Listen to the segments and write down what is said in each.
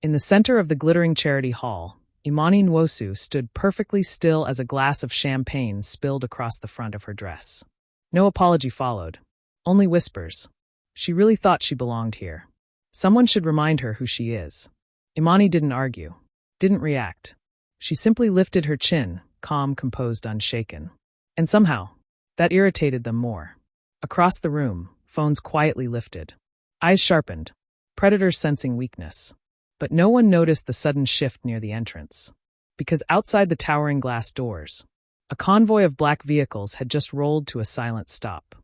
In the center of the glittering charity hall, Imani Nwosu stood perfectly still as a glass of champagne spilled across the front of her dress. No apology followed. Only whispers. She really thought she belonged here. Someone should remind her who she is. Imani didn't argue. Didn't react. She simply lifted her chin, calm, composed, unshaken. And somehow, that irritated them more. Across the room, phones quietly lifted. Eyes sharpened. Predators sensing weakness. But no one noticed the sudden shift near the entrance. Because outside the towering glass doors, a convoy of black vehicles had just rolled to a silent stop.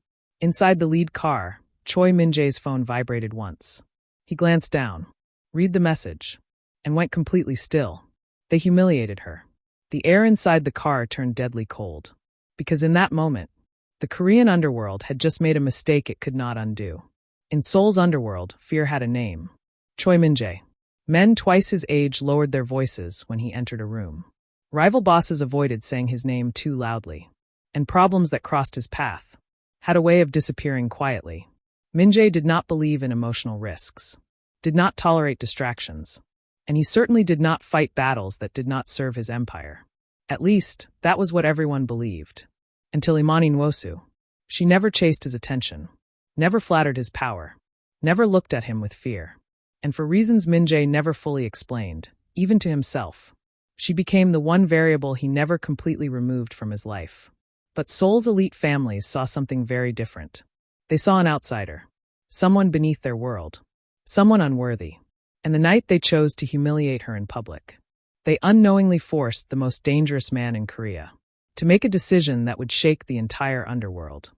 Inside the lead car, Choi Min-jae's phone vibrated once. He glanced down, read the message, and went completely still. They humiliated her. The air inside the car turned deadly cold. Because in that moment, the Korean underworld had just made a mistake it could not undo. In Seoul's underworld, fear had a name. Choi Min-jae. Men twice his age lowered their voices when he entered a room. Rival bosses avoided saying his name too loudly. And problems that crossed his path had a way of disappearing quietly. Min-jae did not believe in emotional risks, did not tolerate distractions, and he certainly did not fight battles that did not serve his empire. At least, that was what everyone believed. Until Imani Nwosu. She never chased his attention, never flattered his power, never looked at him with fear. And for reasons Min-jae never fully explained, even to himself, she became the one variable he never completely removed from his life. But Seoul's elite families saw something very different. They saw an outsider, someone beneath their world, someone unworthy. And the night they chose to humiliate her in public, they unknowingly forced the most dangerous man in Korea to make a decision that would shake the entire underworld.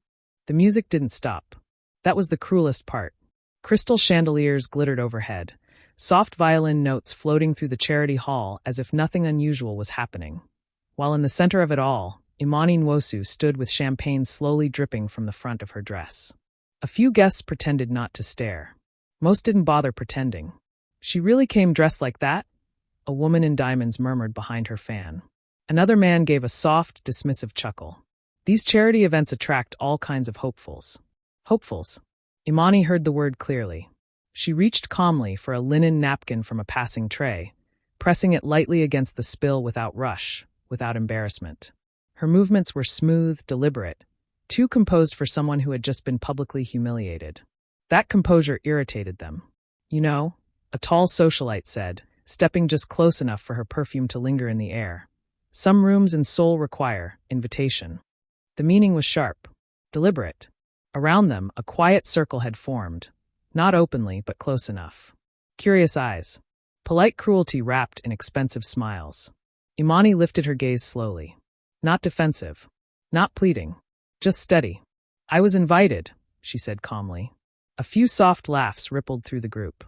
The music didn't stop. That was the cruelest part. Crystal chandeliers glittered overhead, soft violin notes floating through the charity hall as if nothing unusual was happening. While in the center of it all, Imani Nwosu stood with champagne slowly dripping from the front of her dress. A few guests pretended not to stare. Most didn't bother pretending. She really came dressed like that? A woman in diamonds murmured behind her fan. Another man gave a soft, dismissive chuckle. These charity events attract all kinds of hopefuls. Hopefuls. Imani heard the word clearly. She reached calmly for a linen napkin from a passing tray, pressing it lightly against the spill without rush, without embarrassment. Her movements were smooth, deliberate, too composed for someone who had just been publicly humiliated. That composure irritated them. You know, a tall socialite said, stepping just close enough for her perfume to linger in the air. Some rooms in Seoul require invitation. The meaning was sharp, deliberate. Around them, a quiet circle had formed, not openly, but close enough. Curious eyes. Polite cruelty wrapped in expensive smiles. Imani lifted her gaze slowly. Not defensive. Not pleading. Just steady. I was invited, she said calmly. A few soft laughs rippled through the group.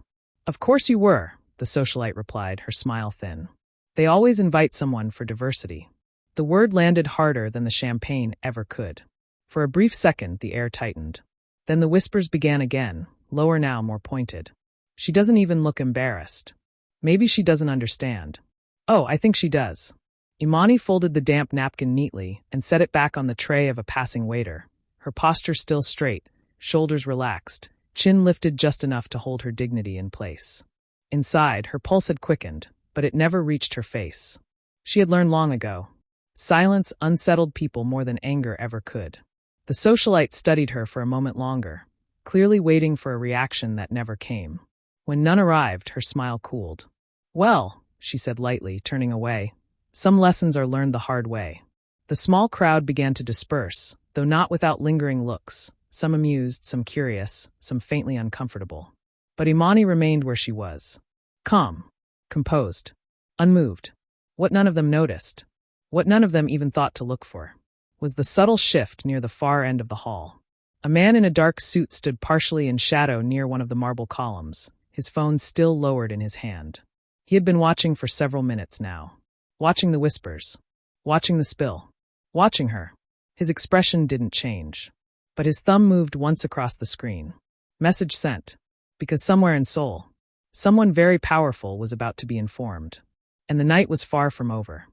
Of course you were, the socialite replied, her smile thin. They always invite someone for diversity. The word landed harder than the champagne ever could. For a brief second, the air tightened. Then the whispers began again, lower now, more pointed. She doesn't even look embarrassed. Maybe she doesn't understand. Oh, I think she does. Imani folded the damp napkin neatly and set it back on the tray of a passing waiter, her posture still straight, shoulders relaxed, chin lifted just enough to hold her dignity in place. Inside, her pulse had quickened, but it never reached her face. She had learned long ago. Silence unsettled people more than anger ever could. The socialite studied her for a moment longer, clearly waiting for a reaction that never came. When none arrived, her smile cooled. Well, she said lightly, turning away, some lessons are learned the hard way. The small crowd began to disperse, though not without lingering looks, some amused, some curious, some faintly uncomfortable. But Imani remained where she was. Calm, composed, unmoved. What none of them noticed, what none of them even thought to look for, was the subtle shift near the far end of the hall. A man in a dark suit stood partially in shadow near one of the marble columns, his phone still lowered in his hand. He had been watching for several minutes now. Watching the whispers. Watching the spill. Watching her. His expression didn't change. But his thumb moved once across the screen. Message sent. Because somewhere in Seoul, someone very powerful was about to be informed. And the night was far from over.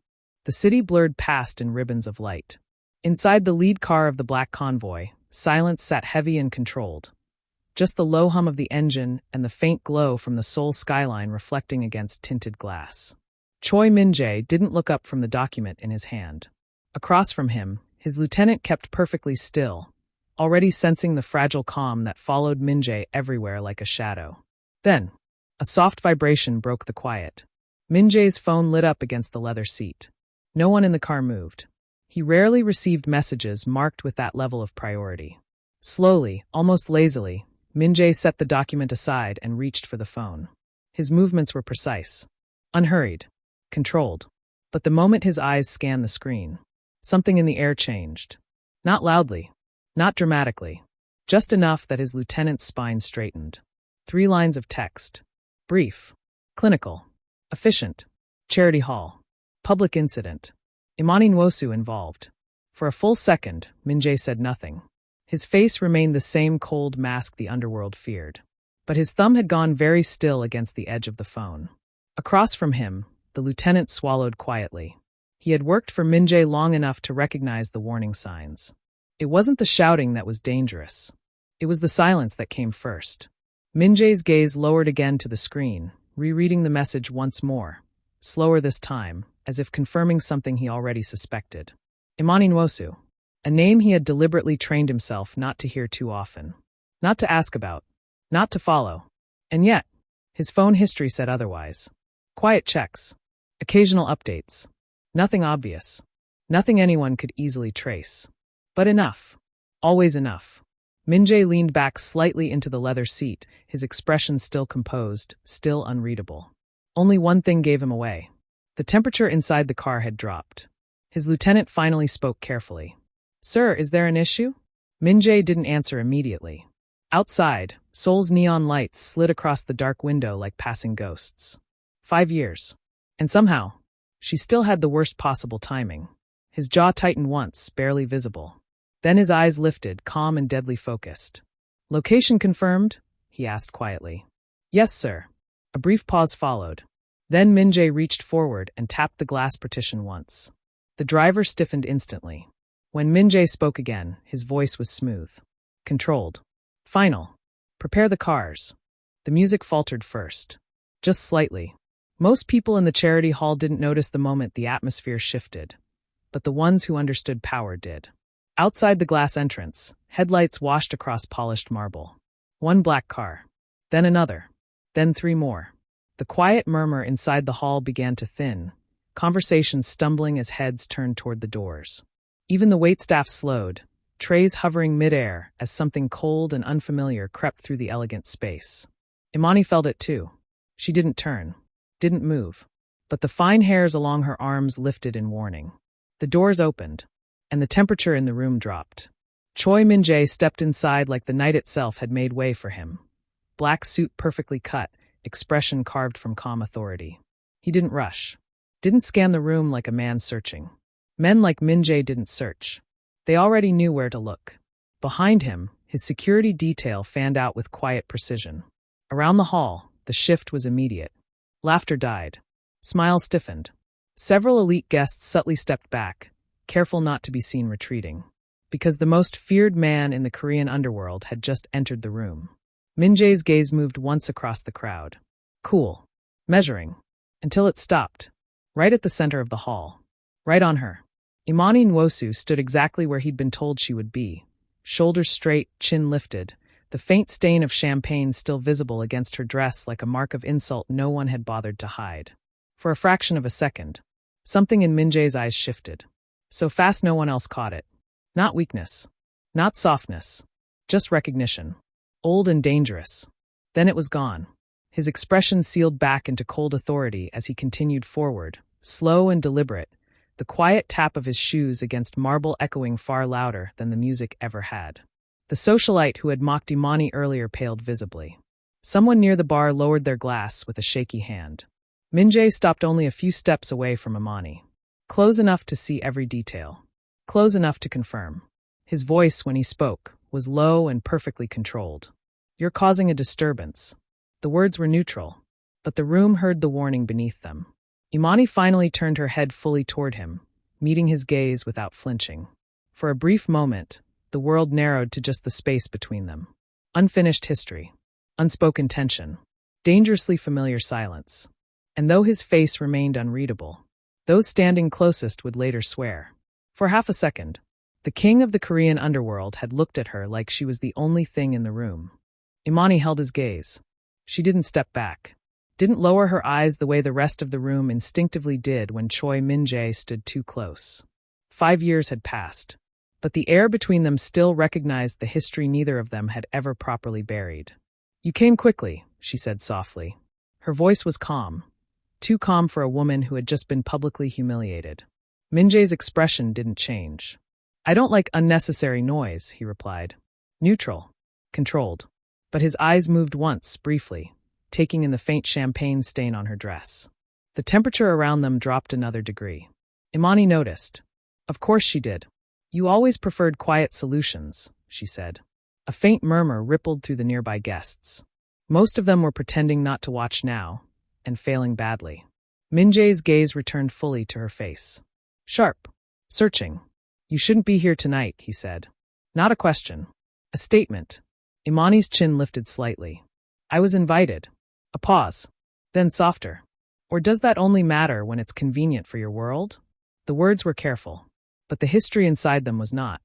The city blurred past in ribbons of light. Inside the lead car of the black convoy, silence sat heavy and controlled. just the low hum of the engine and the faint glow from the Seoul skyline reflecting against tinted glass. Choi Min-jae didn't look up from the document in his hand. Across from him, his lieutenant kept perfectly still, already sensing the fragile calm that followed Min-jae everywhere like a shadow. Then, a soft vibration broke the quiet. Min-jae's phone lit up against the leather seat. No one in the car moved. He rarely received messages marked with that level of priority. Slowly, almost lazily, Min-jae set the document aside and reached for the phone. His movements were precise, unhurried, controlled. But the moment his eyes scanned the screen, something in the air changed. Not loudly, not dramatically, just enough that his lieutenant's spine straightened. 3 lines of text. Brief, clinical, efficient, charity hall, public incident. Imani Nwosu involved. For a full second, Min-jae said nothing. His face remained the same cold mask the underworld feared. But his thumb had gone very still against the edge of the phone. Across from him, the lieutenant swallowed quietly. He had worked for Min-jae long enough to recognize the warning signs. It wasn't the shouting that was dangerous. It was the silence that came first. Min-jae's gaze lowered again to the screen, rereading the message once more, slower this time, as if confirming something he already suspected. Imani Nwosu, a name he had deliberately trained himself not to hear too often, not to ask about, not to follow. And yet, his phone history said otherwise. Quiet checks, occasional updates, nothing obvious, nothing anyone could easily trace. But enough, always enough. Min-jae leaned back slightly into the leather seat, his expression still composed, still unreadable. Only one thing gave him away. The temperature inside the car had dropped. His lieutenant finally spoke carefully. "Sir, is there an issue?" Min-jae didn't answer immediately. Outside, Seoul's neon lights slid across the dark window like passing ghosts. 5 years. And somehow, she still had the worst possible timing. His jaw tightened once, barely visible. Then his eyes lifted, calm and deadly focused. "Location confirmed?" he asked quietly. "Yes, sir." A brief pause followed. Then Min-jae reached forward and tapped the glass partition once. The driver stiffened instantly. When Min-jae spoke again, his voice was smooth, controlled, final. "Prepare the cars." The music faltered first, just slightly. Most people in the charity hall didn't notice the moment the atmosphere shifted, but the ones who understood power did. Outside the glass entrance, headlights washed across polished marble. 1 black car, then another, then 3 more. The quiet murmur inside the hall began to thin, conversations stumbling as heads turned toward the doors. Even the waitstaff slowed, trays hovering midair as something cold and unfamiliar crept through the elegant space. Imani felt it too. She didn't turn, didn't move, but the fine hairs along her arms lifted in warning. The doors opened, and the temperature in the room dropped. Choi Min-jae stepped inside like the night itself had made way for him. Black suit perfectly cut, expression carved from calm authority. He didn't rush, didn't scan the room like a man searching. Men like Min-jae didn't search. They already knew where to look. Behind him, his security detail fanned out with quiet precision. Around the hall, the shift was immediate. Laughter died. Smiles stiffened. Several elite guests subtly stepped back, careful not to be seen retreating. Because the most feared man in the Korean underworld had just entered the room. Min-jae's gaze moved once across the crowd. Cool. Measuring. Until it stopped. Right at the center of the hall. Right on her. Imani Nwosu stood exactly where he'd been told she would be. Shoulders straight, chin lifted, the faint stain of champagne still visible against her dress like a mark of insult no one had bothered to hide. For a fraction of a second, something in Min-jae's eyes shifted. So fast no one else caught it. Not weakness. Not softness. Just recognition. Old and dangerous. Then it was gone. His expression sealed back into cold authority as he continued forward, slow and deliberate, the quiet tap of his shoes against marble echoing far louder than the music ever had. The socialite who had mocked Imani earlier paled visibly. Someone near the bar lowered their glass with a shaky hand. Min-jae stopped only a few steps away from Imani. Close enough to see every detail. Close enough to confirm. His voice, when he spoke, was low and perfectly controlled. "You're causing a disturbance." The words were neutral, but the room heard the warning beneath them. Imani finally turned her head fully toward him, meeting his gaze without flinching. For a brief moment, the world narrowed to just the space between them. Unfinished history. Unspoken tension. Dangerously familiar silence. And though his face remained unreadable, those standing closest would later swear. For half a second, the king of the Korean underworld had looked at her like she was the only thing in the room. Imani held his gaze. She didn't step back. Didn't lower her eyes the way the rest of the room instinctively did when Choi Min-jae stood too close. 5 years had passed, but the air between them still recognized the history neither of them had ever properly buried. "You came quickly," she said softly. Her voice was calm, too calm for a woman who had just been publicly humiliated. Min-jae's expression didn't change. "I don't like unnecessary noise," he replied. Neutral. Controlled. But his eyes moved once, briefly, taking in the faint champagne stain on her dress. The temperature around them dropped another degree. Imani noticed. "Of course she did. You always preferred quiet solutions," she said. A faint murmur rippled through the nearby guests. Most of them were pretending not to watch now, and failing badly. Min-jae's gaze returned fully to her face. Sharp. Searching. "You shouldn't be here tonight," he said. Not a question. A statement. Imani's chin lifted slightly. "I was invited." A pause. Then softer. "Or does that only matter when it's convenient for your world?" The words were careful, but the history inside them was not.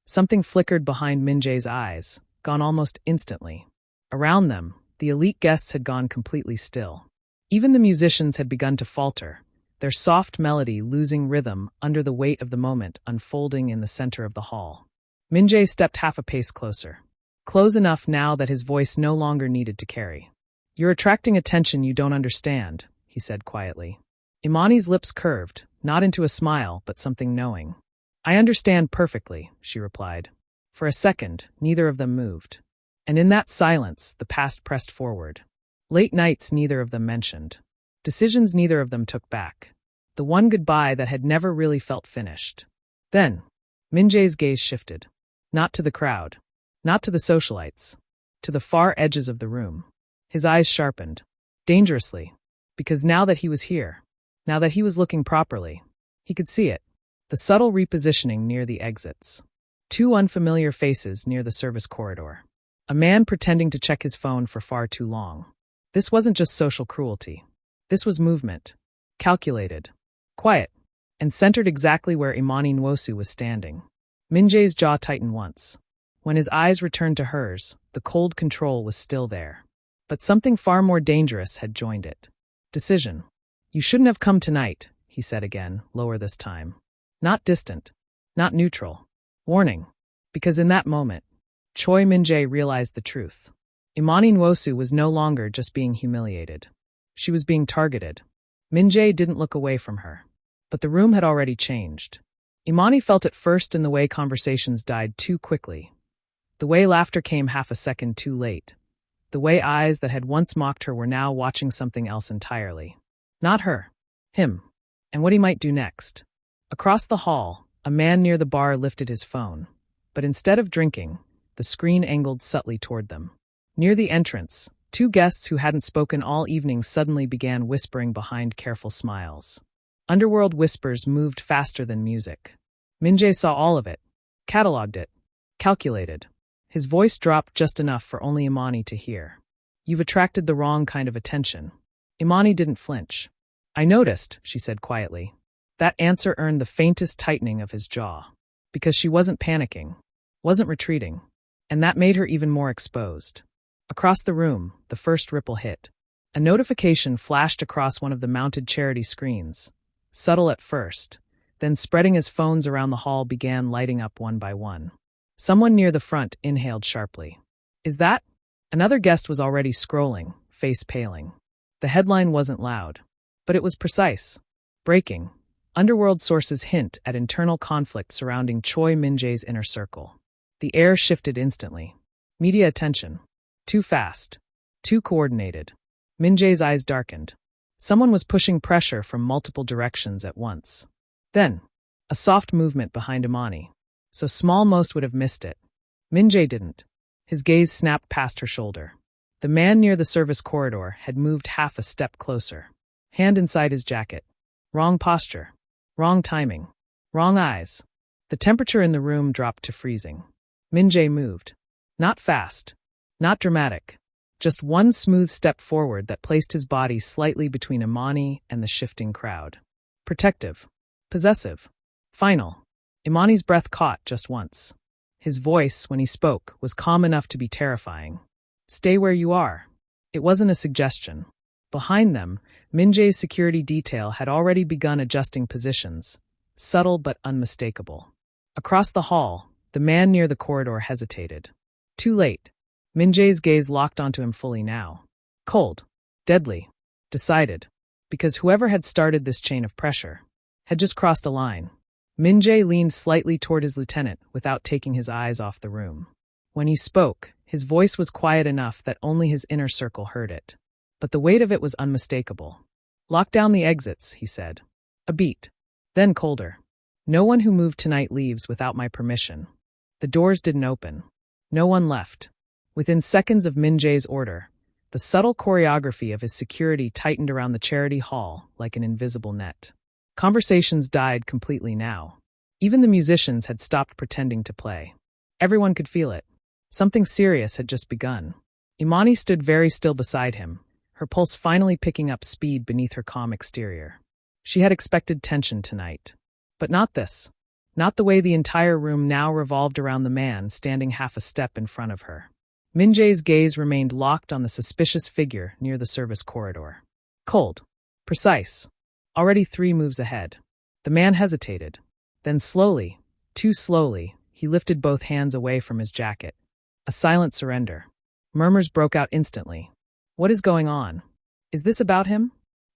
Something flickered behind Min-jae's eyes, gone almost instantly. Around them, the elite guests had gone completely still. Even the musicians had begun to falter, their soft melody losing rhythm under the weight of the moment unfolding in the center of the hall. Min-jae stepped half a pace closer. Close enough now that his voice no longer needed to carry. "You're attracting attention you don't understand," he said quietly. Imani's lips curved, not into a smile, but something knowing. "I understand perfectly," she replied. For a second, neither of them moved. And in that silence, the past pressed forward. Late nights neither of them mentioned. Decisions neither of them took back. The one goodbye that had never really felt finished. Then, Min-jae's gaze shifted. Not to the crowd. Not to the socialites. To the far edges of the room. His eyes sharpened. Dangerously. Because now that he was here, now that he was looking properly, he could see it. The subtle repositioning near the exits. 2 unfamiliar faces near the service corridor. A man pretending to check his phone for far too long. This wasn't just social cruelty. This was movement. Calculated. Quiet. And centered exactly where Imani Nwosu was standing. Min-jae's jaw tightened once. When his eyes returned to hers, the cold control was still there. But something far more dangerous had joined it. Decision. "You shouldn't have come tonight," he said again, lower this time. Not distant. Not neutral. Warning. Because in that moment, Choi Min-jae realized the truth. Imani Nwosu was no longer just being humiliated. She was being targeted. Min-jae didn't look away from her. But the room had already changed. Imani felt it first in the way conversations died too quickly. The way laughter came half a second too late. The way eyes that had once mocked her were now watching something else entirely. Not her. Him. And what he might do next. Across the hall, a man near the bar lifted his phone. But instead of drinking, the screen angled subtly toward them. Near the entrance, 2 guests who hadn't spoken all evening suddenly began whispering behind careful smiles. Underworld whispers moved faster than music. Min-jae saw all of it. Catalogued it. Calculated. His voice dropped just enough for only Imani to hear. "You've attracted the wrong kind of attention." Imani didn't flinch. "I noticed," she said quietly. That answer earned the faintest tightening of his jaw. Because she wasn't panicking. Wasn't retreating. And that made her even more exposed. Across the room, the first ripple hit. A notification flashed across one of the mounted charity screens. Subtle at first, then spreading as phones around the hall began lighting up one by one. Someone near the front inhaled sharply. "Is that?" Another guest was already scrolling, face paling. The headline wasn't loud, but it was precise. Breaking. Underworld sources hint at internal conflict surrounding Choi Min-jae's inner circle. The air shifted instantly. Media attention. Too fast. Too coordinated. Min-jae's eyes darkened. Someone was pushing pressure from multiple directions at once. Then, a soft movement behind Imani. So small most would have missed it. Min-jae didn't. His gaze snapped past her shoulder. The man near the service corridor had moved half a step closer. Hand inside his jacket. Wrong posture. Wrong timing. Wrong eyes. The temperature in the room dropped to freezing. Min-jae moved. Not fast. Not dramatic. Just one smooth step forward that placed his body slightly between Imani and the shifting crowd. Protective. Possessive. Final. Imani's breath caught just once. His voice, when he spoke, was calm enough to be terrifying. Stay where you are. It wasn't a suggestion. Behind them, Min-jae's security detail had already begun adjusting positions, subtle but unmistakable. Across the hall, the man near the corridor hesitated. Too late. Min-jae's gaze locked onto him fully now. Cold. Deadly. Decided. Because whoever had started this chain of pressure had just crossed a line. Min-jae leaned slightly toward his lieutenant without taking his eyes off the room. When he spoke, his voice was quiet enough that only his inner circle heard it. But the weight of it was unmistakable. Lock down the exits, he said. A beat. Then colder. No one who moved tonight leaves without my permission. The doors didn't open. No one left. Within seconds of Min-jae's order, the subtle choreography of his security tightened around the charity hall like an invisible net. Conversations died completely now. Even the musicians had stopped pretending to play. Everyone could feel it. Something serious had just begun. Imani stood very still beside him, her pulse finally picking up speed beneath her calm exterior. She had expected tension tonight. But not this. Not the way the entire room now revolved around the man standing half a step in front of her. Min-jae's gaze remained locked on the suspicious figure near the service corridor. Cold. Precise. Already 3 moves ahead. The man hesitated. Then slowly, too slowly, he lifted both hands away from his jacket. A silent surrender. Murmurs broke out instantly. What is going on? Is this about him?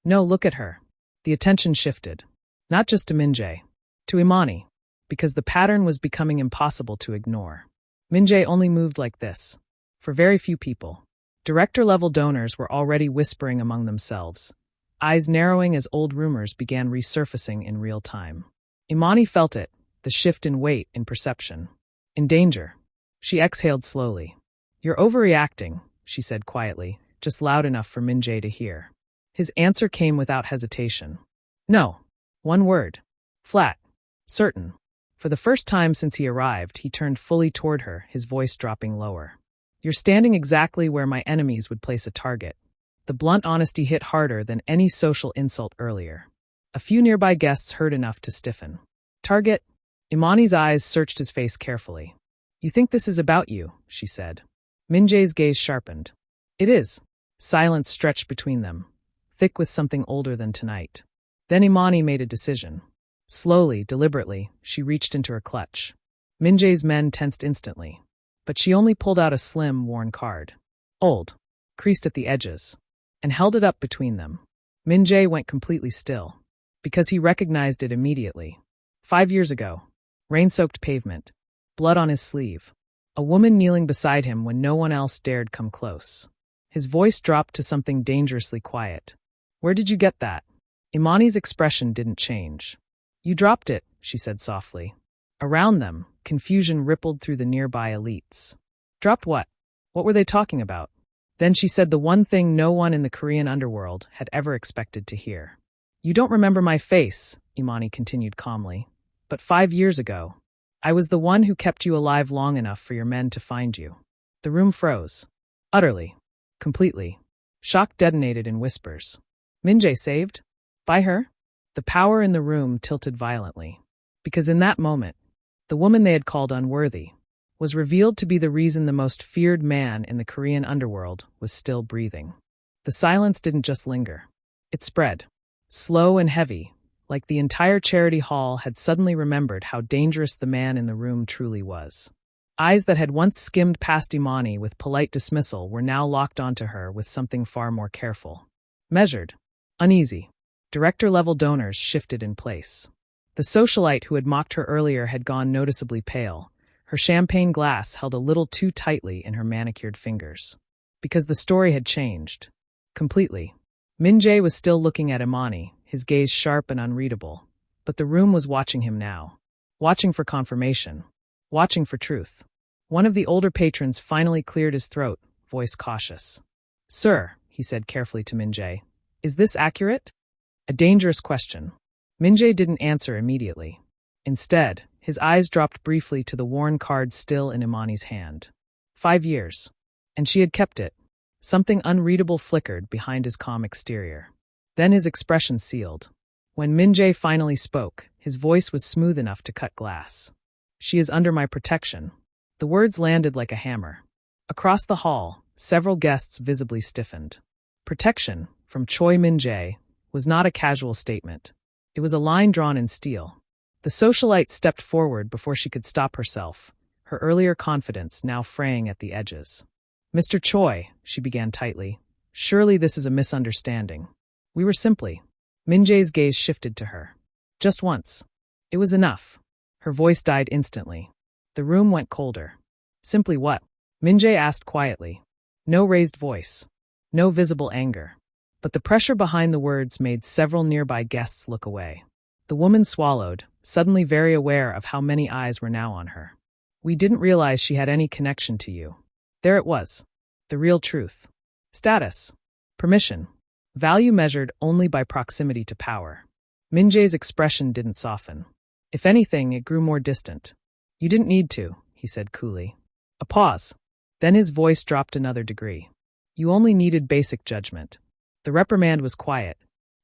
No, look at her. The attention shifted. Not just to Min-jae. To Imani. Because the pattern was becoming impossible to ignore. Min-jae only moved like this. For very few people. Director-level donors were already whispering among themselves, eyes narrowing as old rumors began resurfacing in real time. Imani felt it, the shift in weight, in perception. In danger. She exhaled slowly. You're overreacting, she said quietly, just loud enough for Min-jae to hear. His answer came without hesitation. No. One word. Flat. Certain. For the first time since he arrived, he turned fully toward her, his voice dropping lower. You're standing exactly where my enemies would place a target. The blunt honesty hit harder than any social insult earlier. A few nearby guests heard enough to stiffen. Target? Imani's eyes searched his face carefully. You think this is about you, she said. Min-jae's gaze sharpened. It is. Silence stretched between them, thick with something older than tonight. Then Imani made a decision. Slowly, deliberately, she reached into her clutch. Min-jae's men tensed instantly. But she only pulled out a slim, worn card. Old. Creased at the edges. And held it up between them. Min-jae went completely still. Because he recognized it immediately. 5 years ago. Rain-soaked pavement. Blood on his sleeve. A woman kneeling beside him when no one else dared come close. His voice dropped to something dangerously quiet. Where did you get that? Imani's expression didn't change. You dropped it, she said softly. Around them, confusion rippled through the nearby elites. Dropped what? What were they talking about? Then she said the one thing no one in the Korean underworld had ever expected to hear. You don't remember my face, Imani continued calmly. But 5 years ago, I was the one who kept you alive long enough for your men to find you. The room froze. Utterly. Completely. Shock detonated in whispers. Min-jae saved? By her? The power in the room tilted violently. Because in that moment, the woman they had called Unworthy was revealed to be the reason the most feared man in the Korean underworld was still breathing. The silence didn't just linger. It spread. Slow and heavy, like the entire charity hall had suddenly remembered how dangerous the man in the room truly was. Eyes that had once skimmed past Imani with polite dismissal were now locked onto her with something far more careful. Measured. Uneasy. Director-level donors shifted in place. The socialite who had mocked her earlier had gone noticeably pale. Her champagne glass held a little too tightly in her manicured fingers. Because the story had changed. Completely. Min-jae was still looking at Imani, his gaze sharp and unreadable. But the room was watching him now. Watching for confirmation. Watching for truth. One of the older patrons finally cleared his throat, voice cautious. Sir, he said carefully to Min-jae, is this accurate? A dangerous question. Min-jae didn't answer immediately. Instead, his eyes dropped briefly to the worn card still in Imani's hand. 5 years. And she had kept it. Something unreadable flickered behind his calm exterior. Then his expression sealed. When Min-jae finally spoke, his voice was smooth enough to cut glass. "She is under my protection." The words landed like a hammer. Across the hall, several guests visibly stiffened. Protection, from Choi Min-jae, was not a casual statement. It was a line drawn in steel. The socialite stepped forward before she could stop herself, her earlier confidence now fraying at the edges. "Mr. Choi," she began tightly, "surely this is a misunderstanding. We were simply—" Min-jae's gaze shifted to her. Just once. It was enough. Her voice died instantly. The room went colder. "Simply what?" Min-jae asked quietly. No raised voice. No visible anger. But the pressure behind the words made several nearby guests look away. The woman swallowed, suddenly very aware of how many eyes were now on her. "We didn't realize she had any connection to you." There it was. The real truth. Status. Permission. Value measured only by proximity to power. Min-jae's expression didn't soften. If anything, it grew more distant. "You didn't need to," he said coolly. A pause. Then his voice dropped another degree. "You only needed basic judgment." The reprimand was quiet.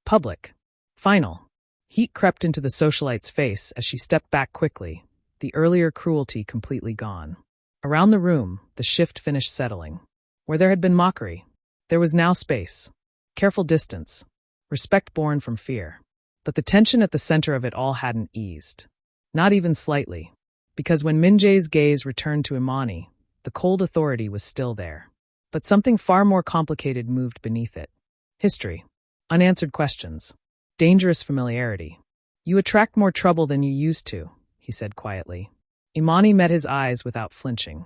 Public. Final. Heat crept into the socialite's face as she stepped back quickly, the earlier cruelty completely gone. Around the room, the shift finished settling. Where there had been mockery, there was now space. Careful distance. Respect born from fear. But the tension at the center of it all hadn't eased. Not even slightly. Because when Min-jae's gaze returned to Imani, the cold authority was still there. But something far more complicated moved beneath it. History. Unanswered questions. Dangerous familiarity. "You attract more trouble than you used to," he said quietly. Imani met his eyes without flinching.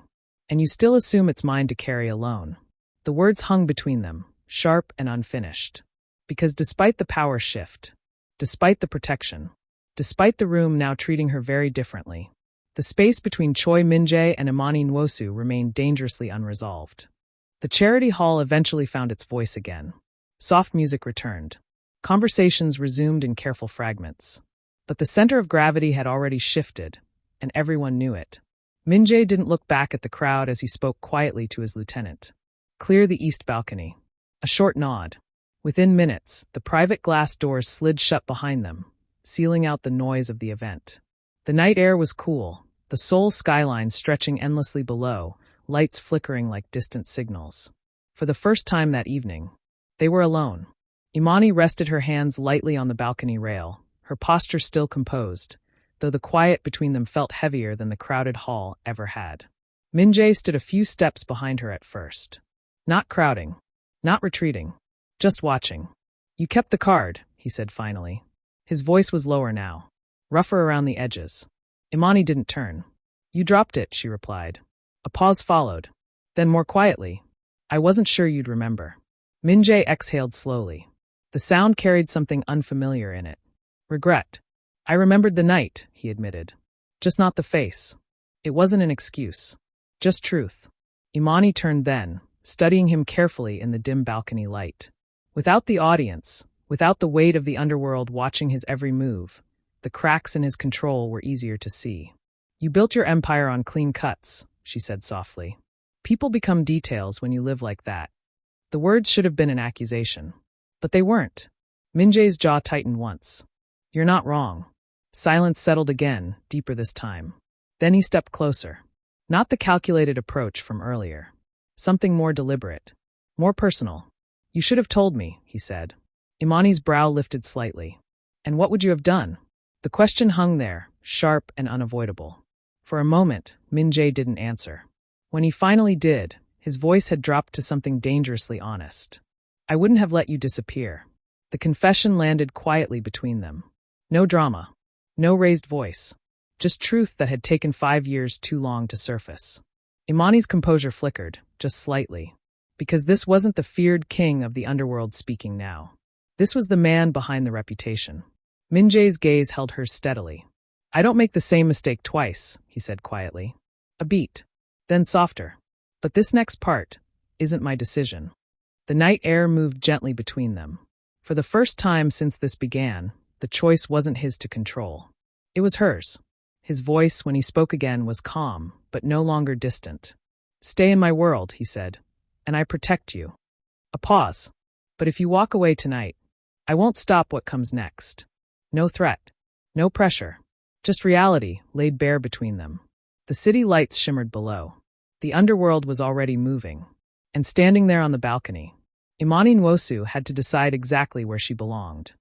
"And you still assume it's mine to carry alone." The words hung between them, sharp and unfinished. Because despite the power shift, despite the protection, despite the room now treating her very differently, the space between Choi Min-jae and Imani Nwosu remained dangerously unresolved. The charity hall eventually found its voice again. Soft music returned. Conversations resumed in careful fragments. But the center of gravity had already shifted, and everyone knew it. Min-jae didn't look back at the crowd as he spoke quietly to his lieutenant. "Clear the east balcony." A short nod. Within minutes, the private glass doors slid shut behind them, sealing out the noise of the event. The night air was cool, the Seoul skyline stretching endlessly below, lights flickering like distant signals. For the first time that evening, they were alone. Imani rested her hands lightly on the balcony rail, her posture still composed, though the quiet between them felt heavier than the crowded hall ever had. Min-jae stood a few steps behind her at first. Not crowding, not retreating, just watching. "You kept the card," he said finally. His voice was lower now, rougher around the edges. Imani didn't turn. "You dropped it," she replied. A pause followed. Then more quietly, "I wasn't sure you'd remember." Min-jae exhaled slowly. The sound carried something unfamiliar in it. Regret. "I remembered the night," he admitted. "Just not the face." It wasn't an excuse. Just truth. Imani turned then, studying him carefully in the dim balcony light. Without the audience, without the weight of the underworld watching his every move, the cracks in his control were easier to see. "You built your empire on clean cuts," she said softly. "People become details when you live like that." The words should have been an accusation. But they weren't. Min-jae's jaw tightened once. "You're not wrong." Silence settled again, deeper this time. Then he stepped closer. Not the calculated approach from earlier. Something more deliberate. More personal. "You should have told me," he said. Imani's brow lifted slightly. "And what would you have done?" The question hung there, sharp and unavoidable. For a moment, Min-jae didn't answer. When he finally did, his voice had dropped to something dangerously honest. "I wouldn't have let you disappear." The confession landed quietly between them. No drama. No raised voice. Just truth that had taken 5 years too long to surface. Imani's composure flickered, just slightly. Because this wasn't the feared king of the underworld speaking now. This was the man behind the reputation. Min-jae's gaze held hers steadily. "I don't make the same mistake twice," he said quietly. A beat. Then softer. "But this next part isn't my decision." The night air moved gently between them. For the first time since this began, the choice wasn't his to control. It was hers. His voice, when he spoke again, was calm, but no longer distant. "Stay in my world," he said, and I protect you. A pause. But if you walk away tonight, I won't stop what comes next. No threat. No pressure. Just reality laid bare between them. The city lights shimmered below. The underworld was already moving. And standing there on the balcony, Imani Nwosu had to decide exactly where she belonged.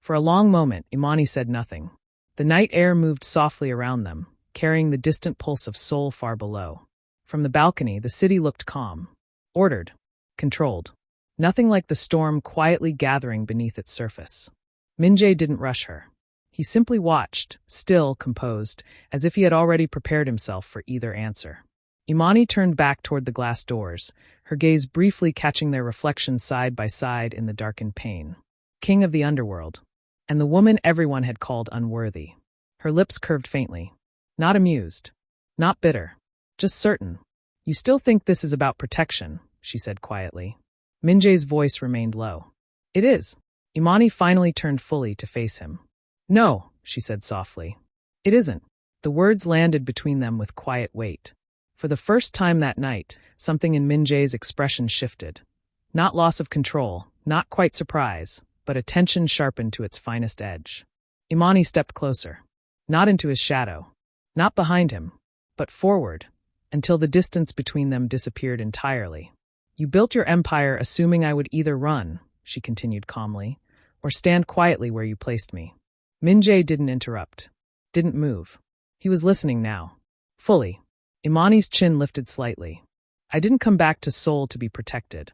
For a long moment, Imani said nothing. The night air moved softly around them, carrying the distant pulse of Seoul far below. From the balcony, the city looked calm, ordered, controlled. Nothing like the storm quietly gathering beneath its surface. Min-jae didn't rush her. He simply watched, still, composed, as if he had already prepared himself for either answer. Imani turned back toward the glass doors, her gaze briefly catching their reflections side by side in the darkened pane. King of the underworld. And the woman everyone had called unworthy. Her lips curved faintly. Not amused. Not bitter. Just certain. You still think this is about protection, she said quietly. Min-jae's voice remained low. It is. Imani finally turned fully to face him. No, she said softly. It isn't. The words landed between them with quiet weight. For the first time that night, something in Min-jae's expression shifted. Not loss of control, not quite surprise, but attention sharpened to its finest edge. Imani stepped closer. Not into his shadow. Not behind him, but forward, until the distance between them disappeared entirely. You built your empire assuming I would either run, she continued calmly, or stand quietly where you placed me. Min-jae didn't interrupt. Didn't move. He was listening now. Fully. Imani's chin lifted slightly. I didn't come back to Seoul to be protected.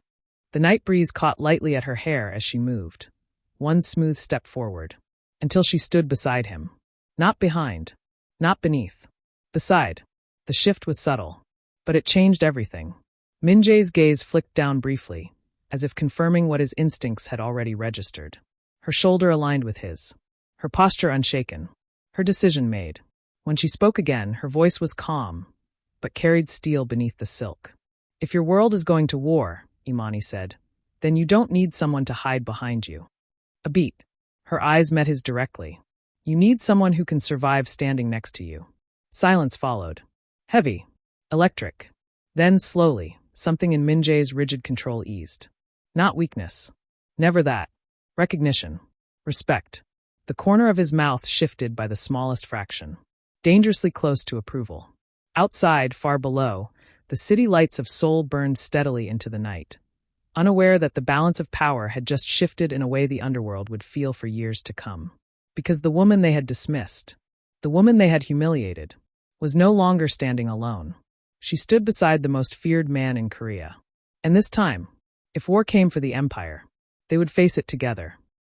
The night breeze caught lightly at her hair as she moved. One smooth step forward. Until she stood beside him. Not behind. Not beneath. Beside. The shift was subtle. But it changed everything. Min-jae's gaze flicked down briefly, as if confirming what his instincts had already registered. Her shoulder aligned with his. Her posture unshaken. Her decision made. When she spoke again, her voice was calm, but carried steel beneath the silk. If your world is going to war, Imani said, then you don't need someone to hide behind you. A beat. Her eyes met his directly. You need someone who can survive standing next to you. Silence followed. Heavy. Electric. Then, slowly, something in Min-jae's rigid control eased. Not weakness. Never that. Recognition. Respect. The corner of his mouth shifted by the smallest fraction. Dangerously close to approval. Outside, far below, the city lights of Seoul burned steadily into the night, unaware that the balance of power had just shifted in a way the underworld would feel for years to come. Because the woman they had dismissed, the woman they had humiliated, was no longer standing alone. She stood beside the most feared man in Korea. And this time, if war came for the empire, they would face it together.